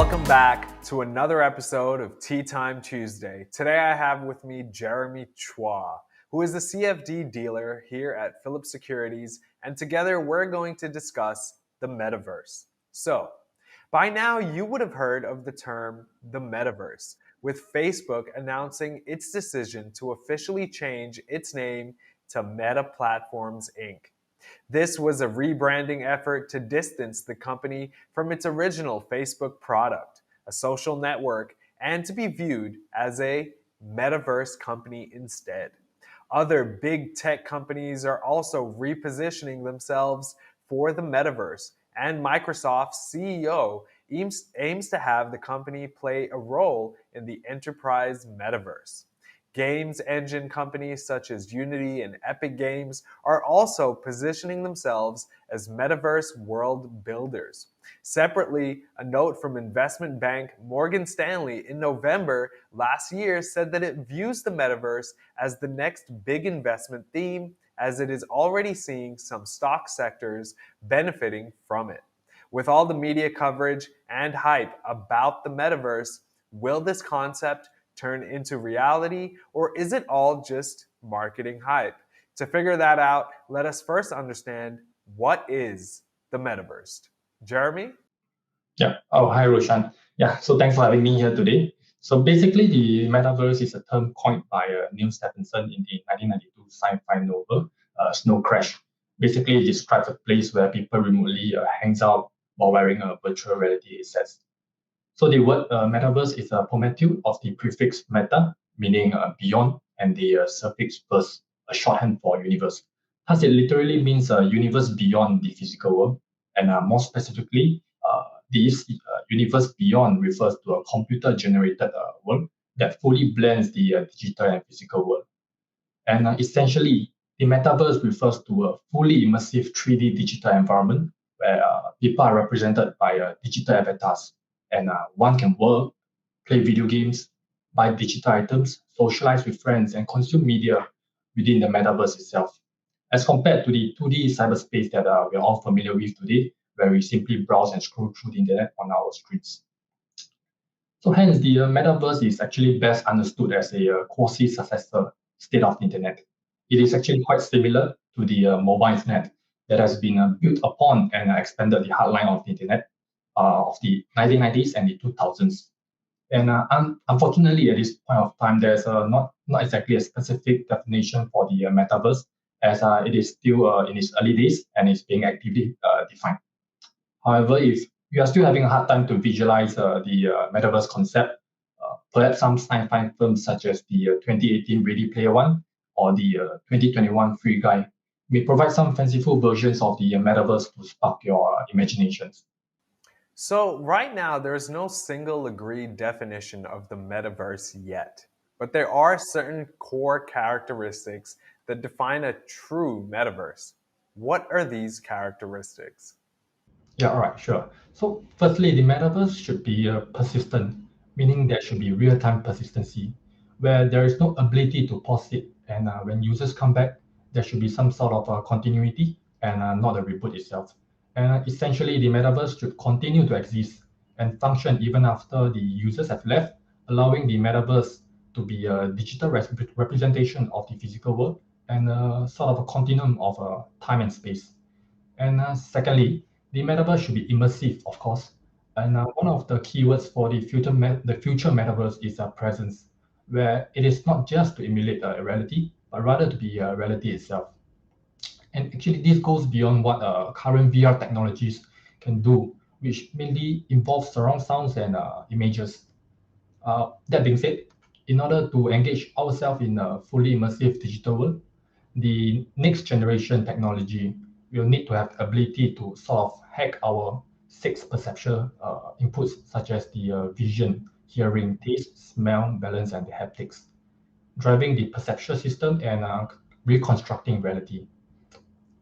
Welcome back to another episode of Tea Time Tuesday. Today I have with me Jeremy Chua, who is the CFD dealer here at Phillip Securities, and together we're going to discuss the Metaverse. So, by now you would have heard of the term the Metaverse, with Facebook announcing its decision to officially change its name to Meta Platforms Inc. This was a rebranding effort to distance the company from its original Facebook product, a social network, and to be viewed as a metaverse company instead. Other big tech companies are also repositioning themselves for the metaverse, and Microsoft's CEO aims to have the company play a role in the enterprise metaverse. Games engine companies such as Unity and Epic Games are also positioning themselves as metaverse world builders. Separately, a note from investment bank Morgan Stanley in November last year said that it views the metaverse as the next big investment theme, as it is already seeing some stock sectors benefiting from it. With all the media coverage and hype about the metaverse, will this concept turn into reality, or is it all just marketing hype? To figure that out, let us first understand what is the metaverse. Jeremy? Yeah. Oh, hi, Roshan. Yeah. So thanks for having me here today. So basically, the metaverse is a term coined by Neil Stephenson in the 1992 sci-fi novel Snow Crash. Basically, it describes a place where people remotely hangs out while wearing a virtual reality headsets. So the word metaverse is a portmanteau of the prefix meta, meaning beyond, and the suffix verse, a shorthand for universe. Thus, it literally means a universe beyond the physical world. And more specifically, this universe beyond refers to a computer-generated world that fully blends the digital and physical world. And essentially, the metaverse refers to a fully immersive 3D digital environment where people are represented by digital avatars, and one can work, play video games, buy digital items, socialize with friends, and consume media within the metaverse itself. As compared to the 2D cyberspace that we're all familiar with today, where we simply browse and scroll through the internet on our screens. So hence, the metaverse is actually best understood as a quasi-successor state of the internet. It is actually quite similar to the mobile internet that has been built upon and expanded the hardline of the internet of the 1990s and the 2000s. And unfortunately, at this point of time, there's not exactly a specific definition for the metaverse, as it is still in its early days and is being actively defined. However, if you are still having a hard time to visualize the metaverse concept, perhaps some sci-fi films such as the 2018 Ready Player One or the 2021 Free Guy may provide some fanciful versions of the metaverse to spark your imaginations. So, right now, there's no single agreed definition of the metaverse yet, but there are certain core characteristics that define a true metaverse. What are these characteristics? Yeah, all right, sure. So firstly, the metaverse should be persistent, meaning there should be real-time persistency, where there is no ability to pause it. And when users come back, there should be some sort of continuity and not a reboot itself. And essentially, the metaverse should continue to exist and function even after the users have left, allowing the metaverse to be a digital representation of the physical world and sort of a continuum of time and space. And secondly, the metaverse should be immersive, of course. And one of the keywords for the future metaverse is presence, where it is not just to emulate a reality, but rather to be a reality itself. And actually, this goes beyond what current VR technologies can do, which mainly involves surround sounds and images. That being said, in order to engage ourselves in a fully immersive digital world, the next generation technology will need to have ability to sort of hack our six perceptual inputs such as the vision, hearing, taste, smell, balance, and the haptics, driving the perceptual system and reconstructing reality.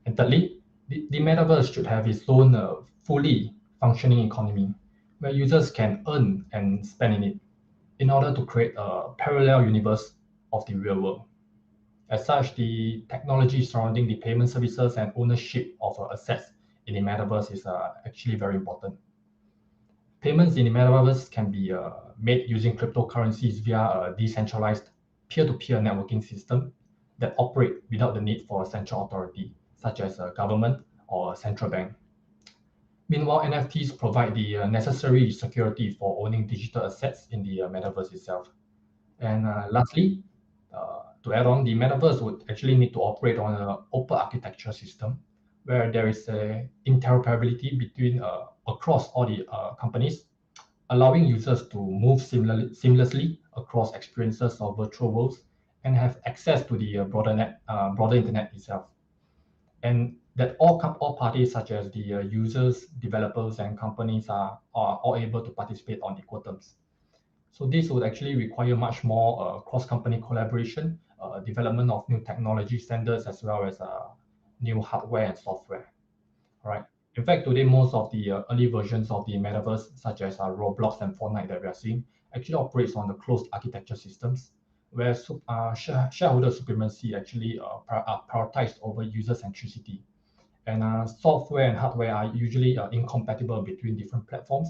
And thirdly, the metaverse should have its own fully functioning economy where users can earn and spend in it in order to create a parallel universe of the real world. As such, the technology surrounding the payment services and ownership of assets in the metaverse is actually very important. Payments in the metaverse can be made using cryptocurrencies via a decentralized peer-to-peer networking system that operate without the need for a central authority, such as a government or a central bank. Meanwhile, NFTs provide the necessary security for owning digital assets in the metaverse itself. And lastly, to add on, the metaverse would actually need to operate on an open architecture system where there is a interoperability between across all the companies, allowing users to move seamlessly across experiences of virtual worlds and have access to the broader internet itself. And that all parties, such as the users, developers, and companies, are all able to participate on equal terms. So this would actually require much more cross-company collaboration, development of new technology standards, as well as new hardware and software. All right. In fact, today most of the early versions of the metaverse, such as Roblox and Fortnite that we are seeing, actually operates on the closed architecture systems, where shareholder supremacy actually are prioritized over user centricity. And software and hardware are usually incompatible between different platforms.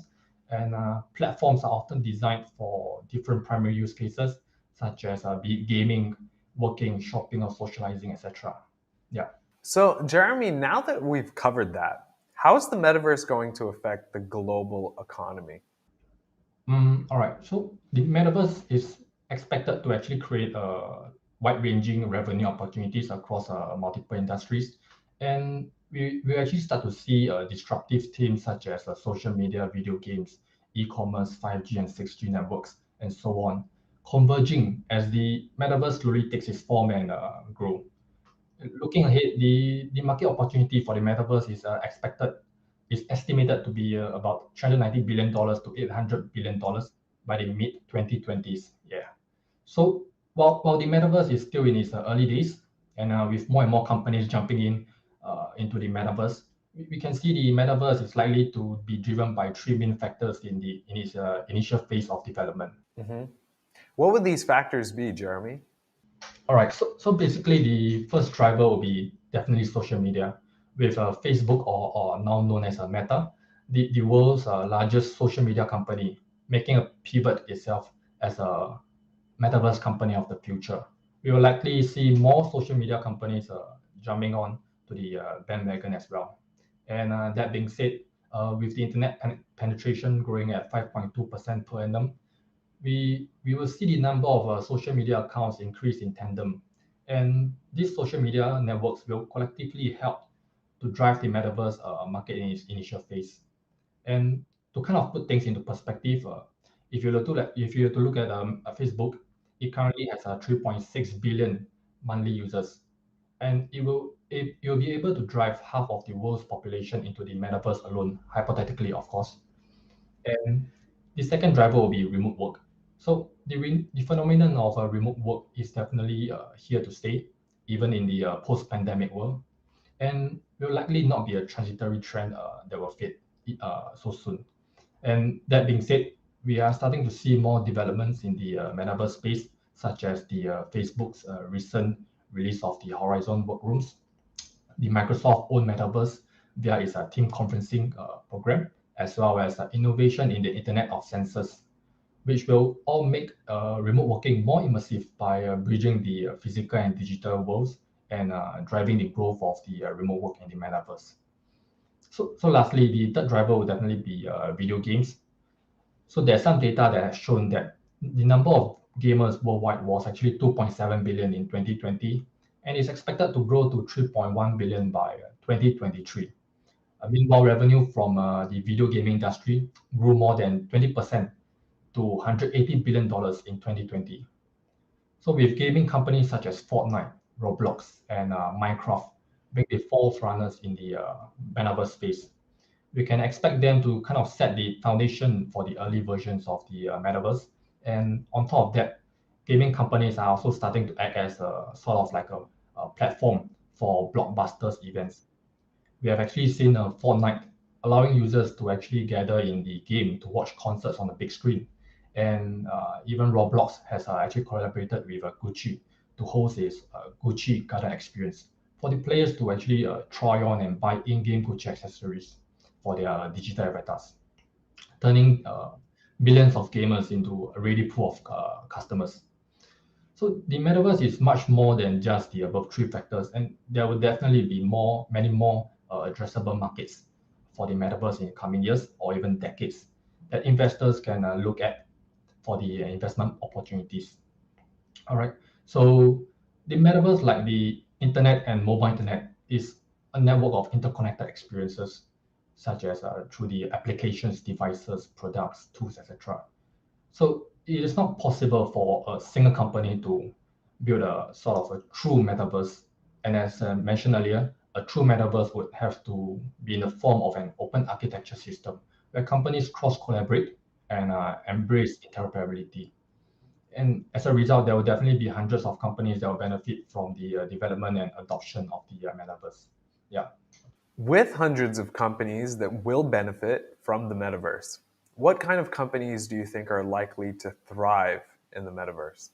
And platforms are often designed for different primary use cases, such as gaming, working, shopping, or socializing, etc. Yeah. So, Jeremy, now that we've covered that, how is the metaverse going to affect the global economy? All right. So the metaverse is expected to actually create wide-ranging revenue opportunities across multiple industries, and we actually start to see disruptive themes such as social media, video games, e-commerce, 5G and 6G networks, and so on, converging as the metaverse slowly takes its form and grow. Looking ahead, the market opportunity for the metaverse is estimated to be about $390 billion to $800 billion by the mid 2020s. Yeah. So while the metaverse is still in its early days, and with more and more companies jumping into the metaverse, we can see the metaverse is likely to be driven by three main factors in its initial phase of development. Hmm. What would these factors be, Jeremy? All right, so basically the first driver will be definitely social media, with Facebook or now known as Meta, the world's largest social media company, making a pivot itself as a metaverse company of the future. We will likely see more social media companies jumping on to the bandwagon as well. And that being said, with the internet penetration growing at 5.2% per annum, we will see the number of social media accounts increase in tandem. And these social media networks will collectively help to drive the metaverse market in its initial phase. And to kind of put things into perspective, if you were to look at Facebook, it currently has 3.6 billion monthly users, and it will be able to drive half of the world's population into the metaverse alone, hypothetically, of course. And the second driver will be remote work. So the phenomenon of remote work is definitely here to stay, even in the post-pandemic world, and will likely not be a transitory trend that will fade so soon. And that being said, we are starting to see more developments in the metaverse space, such as the Facebook's recent release of the Horizon Workrooms, the Microsoft own metaverse via its team conferencing program, as well as innovation in the Internet of Senses, which will all make remote working more immersive by bridging the physical and digital worlds and driving the growth of the remote work in the metaverse. So lastly, the third driver will definitely be video games. So there's some data that has shown that the number of gamers worldwide was actually 2.7 billion in 2020, and is expected to grow to 3.1 billion by 2023. Meanwhile, revenue from the video gaming industry grew more than 20% to $180 billion in 2020. So with gaming companies such as Fortnite, Roblox, and Minecraft being the forerunners in the metaverse space, we can expect them to kind of set the foundation for the early versions of the metaverse. And on top of that, gaming companies are also starting to act as a sort of like a platform for blockbusters events. We have actually seen Fortnite allowing users to actually gather in the game to watch concerts on the big screen. And even Roblox has actually collaborated with Gucci to host its Gucci Garden experience for the players to actually try on and buy in-game Gucci accessories for their digital avatars. turning billions of gamers into a ready pool of customers. So the metaverse is much more than just the above three factors, and there will definitely be many more addressable markets for the metaverse in coming years or even decades that investors can look at for the investment opportunities. All right. So the metaverse, like the internet and mobile internet, is a network of interconnected experiences, such as through the applications, devices, products, tools, etc. So it is not possible for a single company to build a sort of a true metaverse. And as mentioned earlier, a true metaverse would have to be in the form of an open architecture system where companies cross collaborate and embrace interoperability. And as a result, there will definitely be hundreds of companies that will benefit from the development and adoption of the metaverse. Yeah. With hundreds of companies that will benefit from the metaverse, what kind of companies do you think are likely to thrive in the metaverse?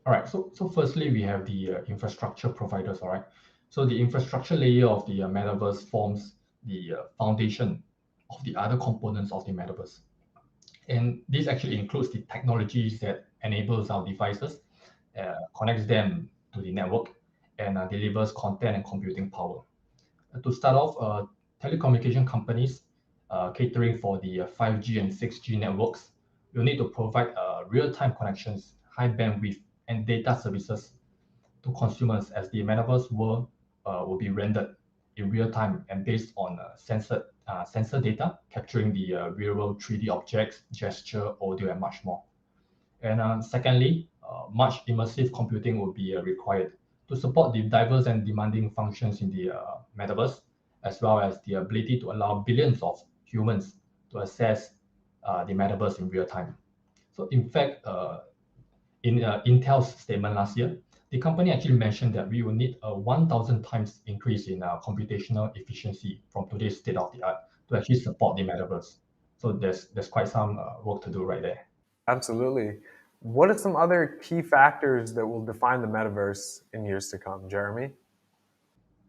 All right. So firstly, we have the infrastructure providers. All right. So the infrastructure layer of the metaverse forms the foundation of the other components of the metaverse. And this actually includes the technologies that enables our devices, connects them to the network, and delivers content and computing power. To start off, telecommunication companies catering for the 5G and 6G networks will need to provide real-time connections, high bandwidth, and data services to consumers as the metaverse world will be rendered in real time and based on sensor data, capturing the real-world 3D objects, gesture, audio, and much more. And secondly, much immersive computing will be required to support the diverse and demanding functions in the metaverse, as well as the ability to allow billions of humans to access the metaverse in real time. So, in fact, in Intel's statement last year, the company actually mentioned that we will need a 1,000 times increase in computational efficiency from today's state of the art to actually support the metaverse. So there's quite some work to do right there. Absolutely. What are some other key factors that will define the metaverse in years to come, Jeremy?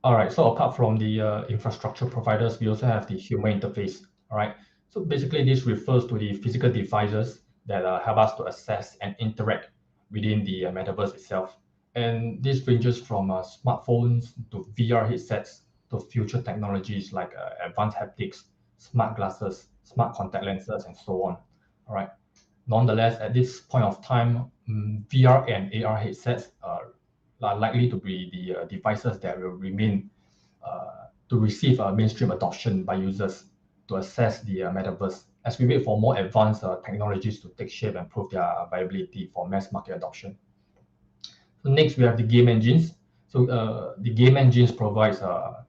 All right. So apart from the infrastructure providers, we also have the human interface. All right. So basically, this refers to the physical devices that help us to access and interact within the metaverse itself. And this ranges from smartphones to VR headsets to future technologies like advanced haptics, smart glasses, smart contact lenses, and so on. All right. Nonetheless, at this point of time, VR and AR headsets are likely to be the devices that will remain to receive mainstream adoption by users to access the metaverse as we wait for more advanced technologies to take shape and prove their viability for mass market adoption. So next, we have the game engines. So the game engines provides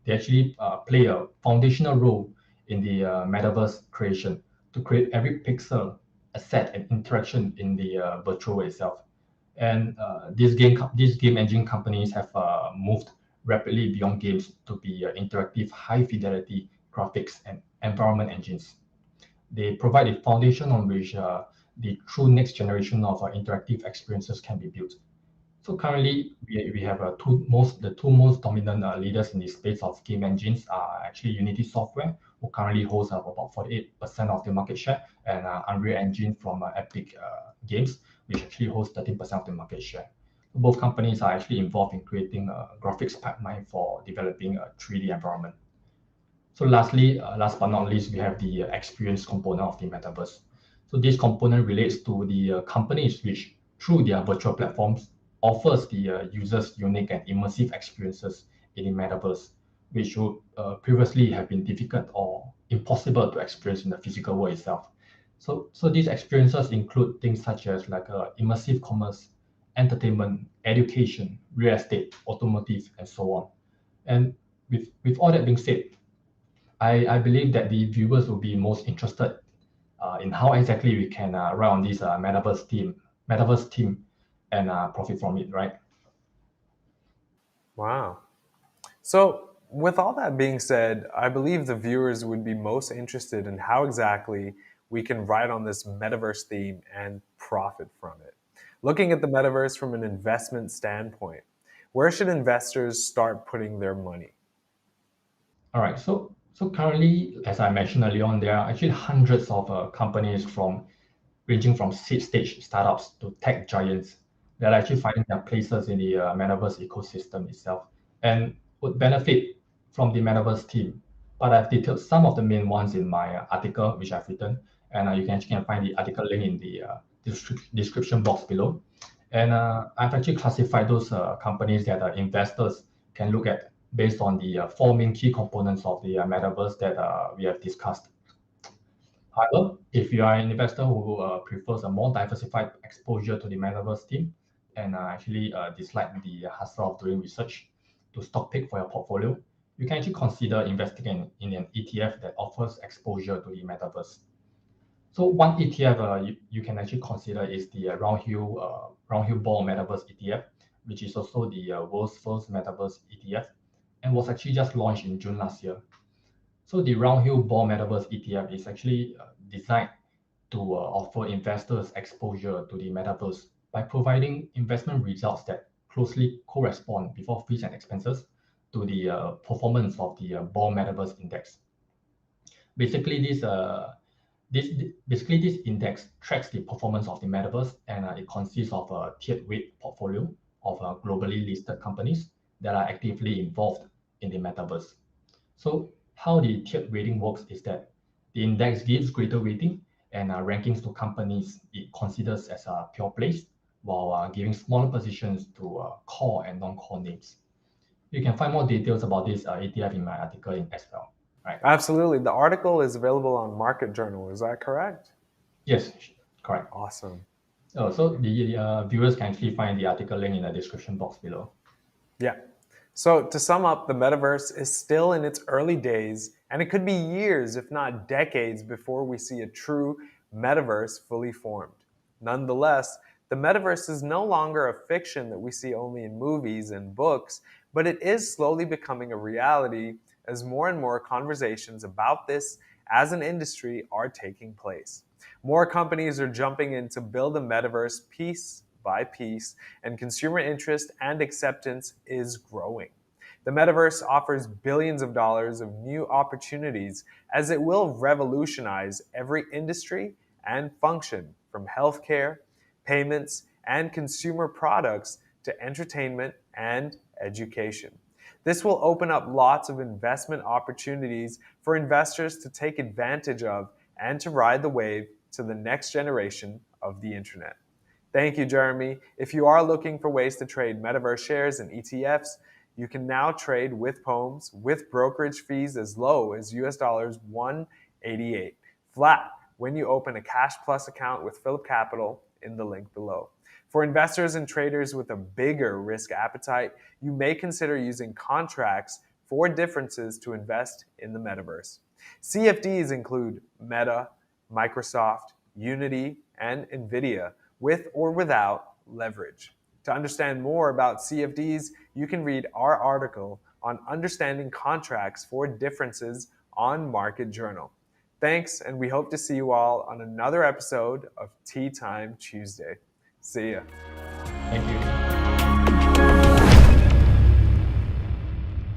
they actually play a foundational role in the metaverse creation to create every pixel, asset, and interaction in the virtual world itself. And these game engine companies have moved rapidly beyond games to be interactive, high fidelity graphics and environment engines. They provide a foundation on which the true next generation of interactive experiences can be built. So currently, we have the two most dominant leaders in the space of game engines are actually Unity Software, who currently holds about 48% of the market share, and Unreal Engine from Epic Games, which actually holds 13% of the market share. Both companies are actually involved in creating a graphics pipeline for developing a 3D environment. So lastly, last but not least, we have the experience component of the metaverse. So this component relates to the companies which, through their virtual platforms, offers the users unique and immersive experiences in the metaverse, which would previously have been difficult or impossible to experience in the physical world itself. So these experiences include things such as like immersive commerce, entertainment, education, real estate, automotive, and so on. And with all that being said, I believe that the viewers will be most interested in how exactly we can run on this metaverse team, and profit from it, right? Wow. So, with all that being said, I believe the viewers would be most interested in how exactly we can ride on this metaverse theme and profit from it. Looking at the metaverse from an investment standpoint, where should investors start putting their money? All right. So currently, as I mentioned earlier on, there are actually hundreds of companies ranging from seed stage startups to tech giants that are actually finding their places in the Metaverse ecosystem itself and would benefit from the Metaverse team. But I've detailed some of the main ones in my article, which I've written, and you can actually find the article link in the description box below. And I've actually classified those companies that investors can look at based on the four main key components of the Metaverse that we have discussed. However, if you are an investor who prefers a more diversified exposure to the Metaverse team and actually dislike the hustle of doing research to stock pick for your portfolio, you can actually consider investing in an ETF that offers exposure to the Metaverse. So one ETF you can actually consider is the Roundhill Ball Metaverse ETF, which is also the world's first Metaverse ETF and was actually just launched in June last year. So the Roundhill Ball Metaverse ETF is actually designed to offer investors exposure to the Metaverse by providing investment results that closely correspond before fees and expenses to the performance of the Ball Metaverse Index. Basically, this index tracks the performance of the metaverse, and it consists of a tiered weight portfolio of globally listed companies that are actively involved in the metaverse. So how the tiered weighting works is that the index gives greater weighting and rankings to companies it considers as pure plays, while giving smaller positions to core and non-core names. You can find more details about this ETF in my article as well. Right? Absolutely. The article is available on Market Journal. Is that correct? Yes, correct. Awesome. So the viewers can actually find the article link in the description box below. Yeah. So to sum up, the metaverse is still in its early days, and it could be years, if not decades, before we see a true metaverse fully formed. Nonetheless, the metaverse is no longer a fiction that we see only in movies and books, but it is slowly becoming a reality as more and more conversations about this as an industry are taking place. More companies are jumping in to build a metaverse piece by piece, and consumer interest and acceptance is growing. The metaverse offers billions of dollars of new opportunities as it will revolutionize every industry and function from healthcare, payments, and consumer products to entertainment and education. This will open up lots of investment opportunities for investors to take advantage of and to ride the wave to the next generation of the internet. Thank you, Jeremy. If you are looking for ways to trade metaverse shares and ETFs, you can now trade with Poems with brokerage fees as low as US dollars 188 flat when you open a Cash Plus account with Phillip Capital in the link below. For investors and traders with a bigger risk appetite, you may consider using contracts for differences to invest in the metaverse. CFDs include Meta, Microsoft, Unity, and NVIDIA, with or without leverage. To understand more about CFDs, you can read our article on understanding contracts for differences on Market Journal. Thanks, and we hope to see you all on another episode of Tea Time Tuesday. See ya. Thank you.